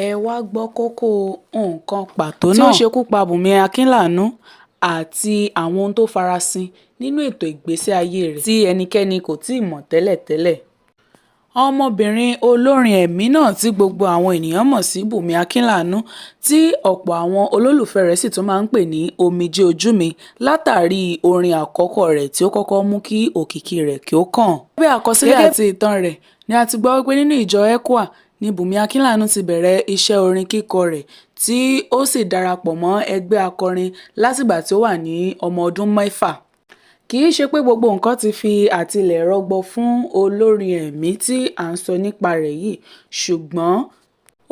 ẹ wá gbọ́ kókó nǹkan pàtó náà tí ó ṣekú pa Bùnmi Akínlànú àti àwọn ohun tó farasin nínú ètò ìgbésí ayé rẹ̀ tí ẹnikẹ́ni kò tíì mọ̀ tẹ́lẹ̀tẹ́lẹ̀. Ọmọbìnrin olórin ẹ̀mí náà tí gbogbo àwọn ènìyàn mọ̀ sí Bùnmi Akínlànú tí ọ̀pọ̀ àwọn olólùfẹ́ rẹ̀ sì tún máa ń pè ní omijé ojú mi látàrí orin àkọ́kọ́ rẹ̀ tí ó kọ́kọ́ mú kí òkìkí rẹ̀ kí ó kàn. Gẹ́gẹ́ bí àkọsílẹ̀ àti ìtàn rẹ̀ ni a ti gbọ́ wípé nínú ìjọ ECWA ni Bùnmi Akínlànú ti bẹ̀rẹ̀ iṣẹ́ orin kíkọ rẹ̀ tí ó sì darapọ̀ mọ́ ẹgbẹ́ akọrin látìgbà tí ó wà ní ọmọ ọdún 6. Kì í ṣe pé gbogbo nǹkan ti fi àtilẹ̀ rọgbọ fún olórin ẹ̀mí tí à ń sọ nípa rẹ̀ yìí, ṣùgbọ́n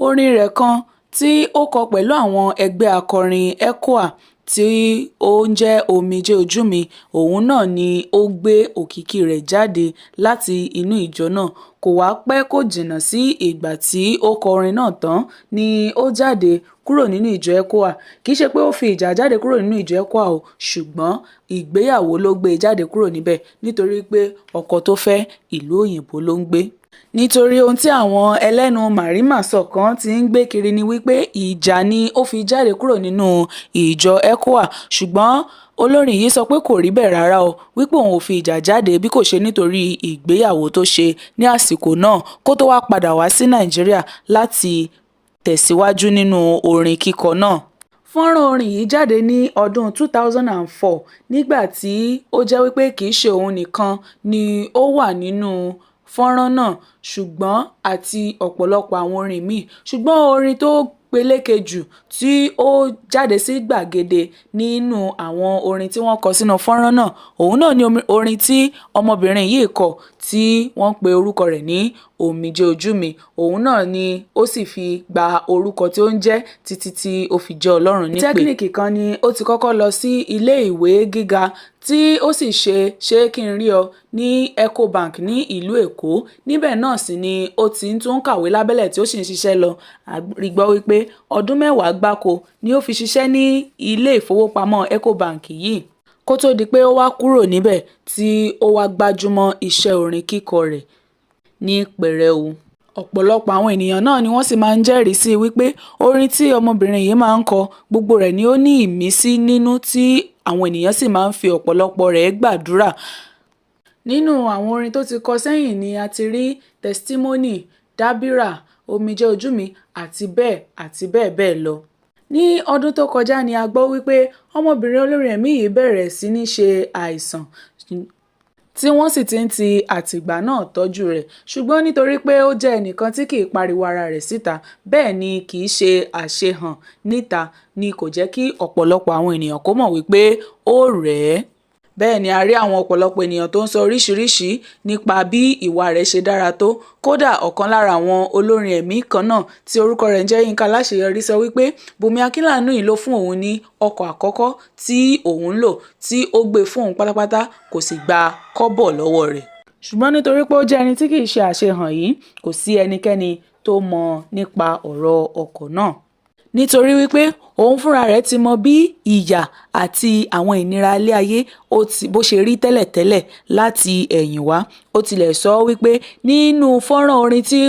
orin rẹ̀ kan tí ó kọ pẹ̀lú àwọn ẹgbẹ́ akọrin ECWA tí ó ń jẹ́ omijé ojú mi, òun náà ni ó gbé òkìkí rẹ̀ jáde láti inú ìjọ náà. Kò wá pẹ́ kò jìnnà sí ìgbà tí ó kọ orin náà tán ni ó jáde kúrò nínú ìjọ ECWA. Kì í ṣe pé ó fi ìjà jáde kúrò nínú ìjọ ECWA o, ṣùgbọ́n ìgbéyàwó ló gbé e jáde kúrò níbẹ̀ nítorí pé ọkọ tó fẹ́ ìlú òyìnbó ló ń gbé. Nítorí ohun tí àwọn ẹlẹ́nu màrímàsọ kan ti ń gbé kiri ni wípé ìjà ni ó fi jáde kúrò nínú ìjọ ECWA, ṣùgbọ́n olórin yìí sọ pé kò rí bẹ́ẹ̀ rárá o, wípé òun ò fi ìjà jáde bí kò ṣe nítorí ìgbéyàwó tó ṣe ní àsìkò náà kó tó wá padà wá sí Nàìjíríà láti tẹ̀síwájú nínú orin kíkọ náà. Fọ́nrán orin yìí jáde ní ọdún 2004 nígbà tí ó jẹ́ wípé kì í ṣe òun nìkan ni ó wà nínú fọ́nrán náà ṣùgbọ́n àti ọ̀pọ̀lọpọ̀ àwọn orin míì, ṣùgbọ́n orin tó peléke jù tí ó jáde sí gbàgede nínú àwọn orin tí wọ́n kọ sínú fọ́nrán náà, òun náà ni orin tí ọmọbìnrin yìí kọ tí wọ́n pe orúkọ rẹ̀ ní omijé ojú mi. Òun náà ni ó sì fi gba orúkọ tí ó ń jẹ́ títí tí ó fi jẹ́ Ọlọ́run nípè. Tẹ́kíníìkì kan ni ó ti kọ́kọ́ lọ sí ilé ìwé gíga tí ó sì ṣe kí n rí ọ ní Ecobank ní ìlú Èkó. Níbẹ̀ náà sì ni ó ti ń tún kàwé lábẹ́lẹ̀ tí ó sì ń ṣiṣẹ́ lọ. A rí gbọ́ wípé ọdún 10 gbáko ni ó fi ṣiṣẹ́ ní ilé ìfowópamọ́ Ecobank yìí kó tó di pé ó wá kúrò níbẹ̀ tí ó wá gbájúmọ́ iṣẹ́ orin kíkọ rẹ̀ ní pẹrẹu. Ọ̀pọ̀lọpọ̀ àwọn ènìyàn náà ni wọ́n sì máa ń jẹ́rìí sí wípé orin tí ọmọbìnrin yìí máa ń kọ gbogbo rẹ̀ ni ó ní ìmísí nínú tí àwọn ènìyàn sì máa ń fi ọ̀pọ̀lọpọ̀ rẹ̀ gbàdúrà. Nínú àwọn orin tó ti kọ sẹ́yìn ni a ti rí Testimony, Dábírà, Omijé ojú mi àti bẹ́ẹ̀ bẹ́ẹ̀ lọ. Ní ọdún tó kọjá ni a gbọ́ wípé ọmọbìnrin olórin ẹ̀mí yìí bẹ̀rẹ̀ sí ní ṣe àìsàn tí wọ́n sì ti ń ti àtìgbà náà tọ́jú rẹ̀, ṣùgbọ́n nítorí pé ó jẹ́ ẹnìkan tí kì í pariwo ara rẹ̀ síta, bẹ́ẹ̀ ni kì í ṣe àṣehàn níta ni kò jẹ́ kí ọ̀pọ̀lọpọ̀ àwọn ènìyàn kó mọ̀ wípé ó rẹ̀ ẹ́. Bẹ́ẹ̀ ni a rí àwọn ọ̀pọ̀lọpọ̀ ènìyàn tó ń sọ oríṣiríṣi nípa bí ìwà rẹ̀ ṣe dára tó. Kódà ọ̀kan lára àwọn olórin ẹ̀mí kan náà tí orúkọ rẹ̀ ń jẹ́ Yínká Aláṣeyọrí sọ wípé Bùnmi Akínlànú yìí ló fún òun ní ọkọ̀ àkọ́kọ́ tí òun lò tí ó gbé fún òun pátápátá kò sì gba kọ́bọ̀ lọ́wọ́ rẹ̀. Ṣùgbọ́n nítorí pé ó jẹ́ ẹni tí kì í ṣe àṣehàn yìí, kò sí ẹnikẹ́ni tó mọ̀ nípa ọ̀rọ̀ ọkọ̀ náà. Nítorí wípé òun fúnra rẹ̀ ti mọ bí ìyà àti àwọn ìnira ilé ayé bó ṣe rí tẹ́lẹ̀tẹ́lẹ̀ láti ẹ̀yìn wá. Ó tilẹ̀ sọ wípé nínú fọ́nrán orin tí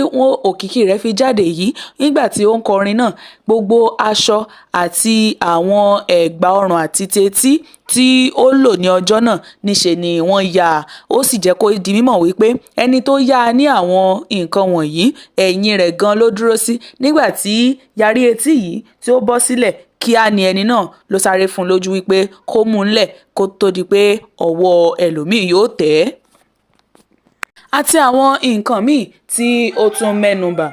òkìkí rẹ̀ fi jáde yìí, nígbà tí ó ń kọrin náà, gbogbo aṣọ àti àwọn ẹ̀gbà ọrùn àti tetí tí ó lò ní ọjọ́ náà níṣe ni wọ́n yà á. Ó sì jẹ́ kó di mímọ̀ wípé ẹni tó yá a ní àwọn nǹkan wọ̀nyí ẹ̀yìn rẹ̀ gan ló dúró sí. Nígbà tí yarí etí yìí tí ó bọ́ sílẹ̀, kíá ni ẹni náà ló sáré fún un lójú wípé kó mú un lẹ̀ kó tó di pé ọwọ́ ẹlòmíì yóò tẹ̀ ẹ́. Àti àwọn nǹkan míì tí ó tún mẹ́nu bà.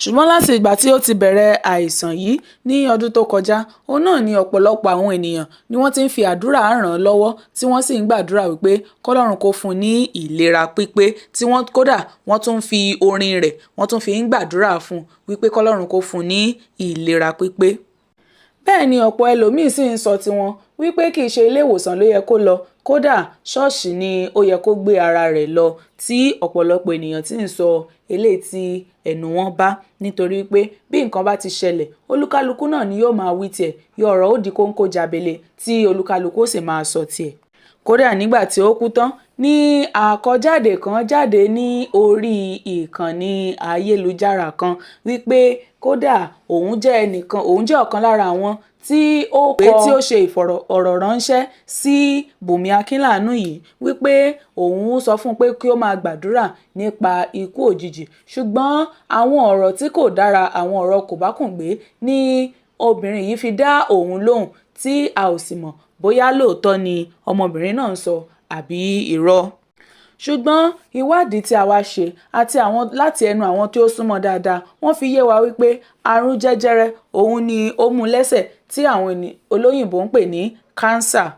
Ṣùgbọ́n láti ìgbà tí ó ti bẹ̀rẹ̀ àìsàn yìí ní ọdún tó kọjá, òun náà ni ọ̀pọ̀lọpọ̀ àwọn ènìyàn ni wọ́n ti ń fi àdúrà ràn án lọ́wọ́ tí wọ́n sì ń gbàdúrà wípé kọ́lọ́run kó fún un ní ìlera pípé tí kódà wọ́n tún fi orin rẹ̀ wọ́n tún fi ń gbàdúrà fún un wípé kọ́lọ́run kó fún un ní ìlera pípé. Bẹ́ẹ̀ ni ọ̀pọ̀ ẹlòmíín sì ń sọ tiwọn wípé kì í ṣe ilé ìwòsàn ló yẹ kó lọ, kódà ṣọ́ọ̀ṣì ni ó yẹ kó gbé ara rẹ̀ lọ, tí ọ̀pọ̀lọpọ̀ ènìyàn tí ń sọ eléyìí tí ẹnu wọn bá, nítorí pé bí nǹkan bá ti ṣẹlẹ̀ olúkálukú náà ni yóò máa wí tiẹ̀, yọ ọ̀rọ̀ ó di kóńkó jábele tí olúkálukú ó sì máa sọ tiẹ̀. Kódà nígbà tí ó kú tán ní àkọjáde kan jáde ní orí ìkànnì ayélujára kan wípé kódà òun jẹ́ ọ̀kan lára àwọn tí ó ṣe ọ̀rọ̀ ránṣẹ́ sí Bùnmi Akínlànú yìí wípé òun sọ fún un pé kí ó máa gbàdúrà nípa ikú òjijì, ṣùgbọ́n àwọn ọ̀rọ̀ tí kò dára, àwọn ọ̀rọ̀ kòbákùngbé ni obìnrin yìí fi dá òun lóhùn tí a ò sì mọ̀ bóyá lóòótọ́ ni ọmọbìnrin náà ń sọ àbí irọ́. Ṣùgbọ́n ìwádìí tí a wá ṣe àti láti ẹnu àwọn tí ó súnmọ́ dáadáa, wọ́n fi yé wa wípé àrùn jẹjẹrẹ òun ni ó mú lẹ́sẹ̀ tí àwọn olóyìnbó ń pè ní cancer.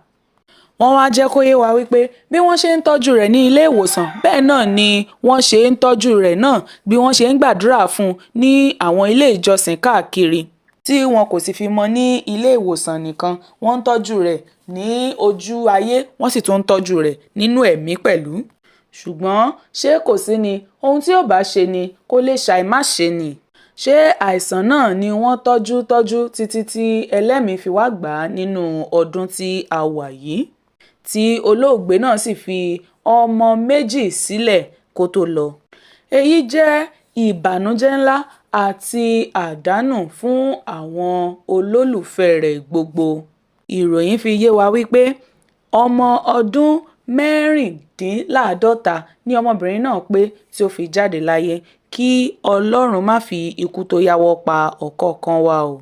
Wọ́n wá jẹ́ kó yé wa wípé bí wọ́n ṣe ń tọ́jú rẹ̀ ní ilé ìwòsàn, bẹ́ẹ̀ náà ni wọ́n ṣe ń tọ́jú rẹ̀ náà bí wọ́n ṣe ń gbàdúrà fún un ní àwọn ilé ìjọsìn káàkiri, tí wọn kò sì fi mọ́ ní ilé ìwòsàn nìkan. Wọ́n ń tọ́jú rẹ̀ ní ojú ayé, wọ́n sì tún ń tọ́jú rẹ̀ nínú ẹ̀mí pẹ̀lú. Ṣùgbọ́n ṣé kò sí ni ohun tí ò bá ṣe ni kó lè ṣàì má ṣe ni. Ṣé àìsàn náà ni wọ́n tọ́jú títí tí ẹlẹ́mìí fi wá gbà á nínú ọdún tí a wà yìí, tí olóògbé náà sì fi ọmọ méjì sílẹ̀ kó tó lọ. Èyí jẹ́ ìbànújẹ́ ńlá àti àdánù fún àwọn olólùfẹ́ rẹ̀ gbogbo. Ìròyìn fi yé wa wípé ọmọ ọdún mẹ́rìndínláàádọ́ta ni ọmọbìnrin náà pé tí ó fi jáde láyé. Kí Ọlọ́run má fi ikú tó yáwọ́ pa ọ̀kọ̀ọ̀kan wa o.